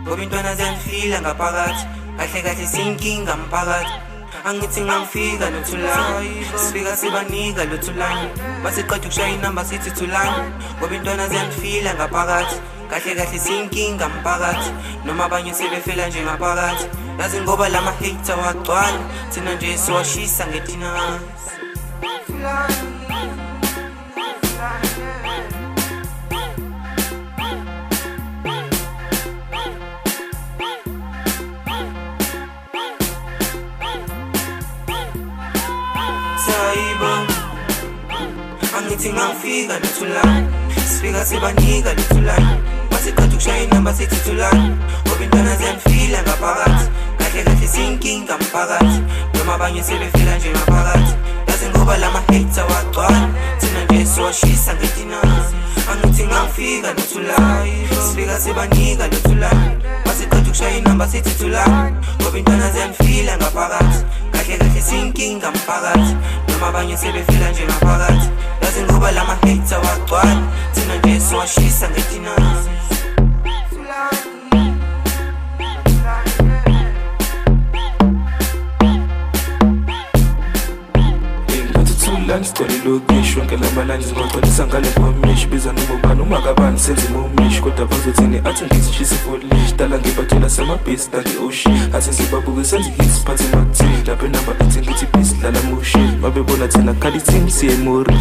ngoba intwana ziyangifila ngaphakathi, kahle kahle sinkinga mphakathi. Angithi ngangifika nothulani, sifika sibanika lothulani, basiqeda ukushaya inamba sithi thulani, ngoba intwana ziyangifila ngaphakathi, kahle kahle sinkinga mphakathi, noma abanye sebefela nje ngaphakathi. Yazi ngoba lama hater wagcwala, thina nje siwashisa ngetina. Angithi ngangifika nothulani, sifika sibanika lothulani, basiqeda ukushaya inamba sithi thulani, ngoba intwana ziyangifila ngaphakathi, kahle kahle sinkinga mphakathi, noma abanye sebefela nje ngaphakathi. Yazi ngoba lama hater wagcwala, thina nje siwashisa ngetina. Angithi ngangifika nothulani, sifika sibanika lothulani, basiqeda ukushaya inamba sithi thulani, ngoba intwana ziyangifila ngaphakathi, kahle kahle sinkinga mphakathi, noma abanye sebefela nje ngaphakathi. Yazi ngoba lama hater wagcwala, thina nje siwashisa ngetina. Sicole lokishi wonke lamalanje ngigcwalisa ngale nkomishi, biza nomubani umakabani senze imomishi, kodwa bazothini athi ngizishisa ifolishi, dala ngibathola semabhesi tangi ocean, athi ngibabuke senze hits phansi emathini, lapho enamba ethi ngithi bhesi dlala motion, babebona thina khali team siye mori.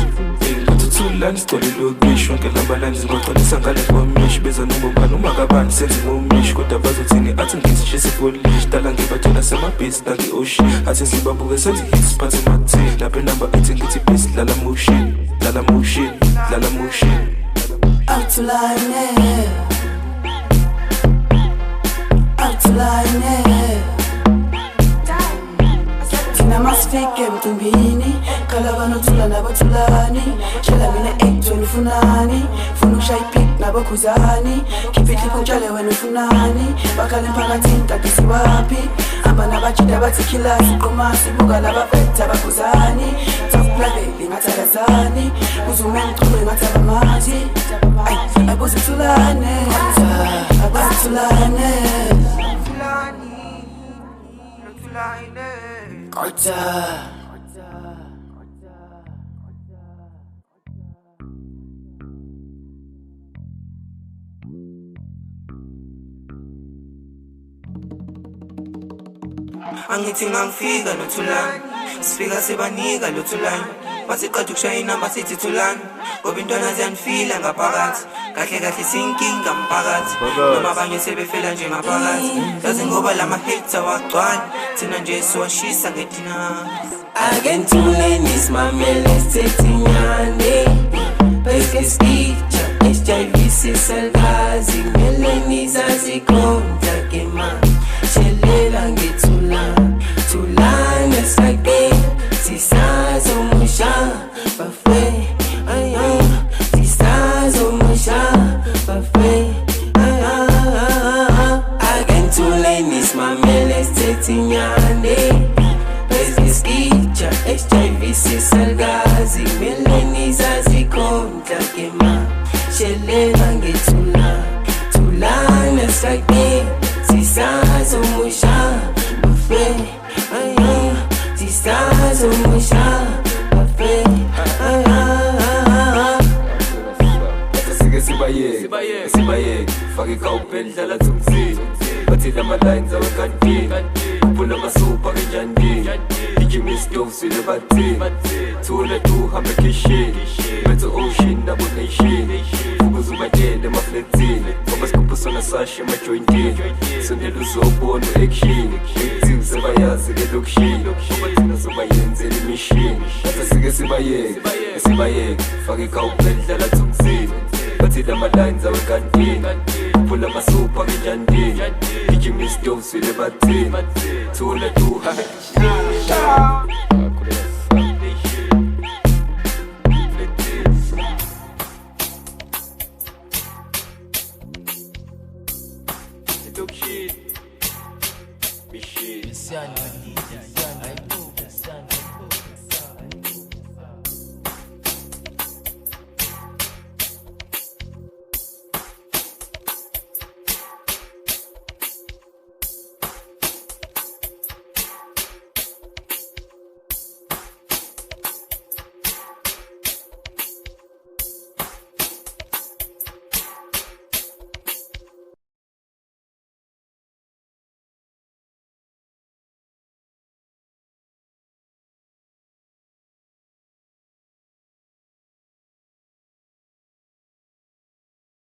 Ngithuthulani sicole lokishi wonke lamalanje ngigcwalisa ngale nkomishi, biza nomubani umakabani senze imomishi, kodwa bazothini athi ngizishisa ifolishi, dala ngibathola semabhesi tangi ocean, athi ngibabuke senze hits phansi emathini, lapho enamba ethi ngithi bhesi dlala motion, dlala motion, dlala motion. Outline, outline. Thina masifike emcimbini, khala banothula nabathulani, tshela mina wena ufunani, funa ukushaya ipic nabakhuzani, khipha ihlipho utshale wena ufunani, bakhale emphakathini kanti siwaphi, hamba nabajida bathi khilasi qomasi, buka labafetha bakhuzani, tafulabeli ngathakazani, uzume ngichube ngathi abamathi, abuze thulane, abuze thulane, Kota. Angithi ngangifika nothulani, sifika sibanika lothulani, basiqeda ukushaya inamba sithi thulani, ngoba intwana ziyangifila ngaphakathi, kahle kahle sinkinga mphakathi, noma abanye sebefela nje ngaphakathi. Yazi ngoba lama hater wagcwala, thina nje siwashisa ngetina. Agentuleni simamele sithethinyane, bese sicha HIV sisalgazi, meleni zazikhonza kema, shelela ngethula, thulane sake, sisazomusha, bafe, sisazomusha, bafe, agentuleni simamele sithethinyane, Skicha, HIV sisalgazi, meleni zazikhonza kema, shelela ngethula, thulane sake, sisazomusha, bafe, sisazomusha, bafe, Sibayeke, fake ikhawupheli dlala thumzini, bathi lama lines awekantini, kuphula amasupha kanjani, igijima isitofu swile bathini, thula tuhambe khishini, bethe ocean nabo nation, fukuza ubatshele emafletini, ngoba sikhupha sona sashe emajointini, sondela uzobona u-action, ekuthiwa sebayazi elokishini, ngoba thina sobayenzela imishini. Athi sike sibayeke, fake ikhawupheli dlala thumzini, bathi lama lines awekantini, kuphula amasupha kanjani, igijima isitofu swile bathini, thula tuhambe.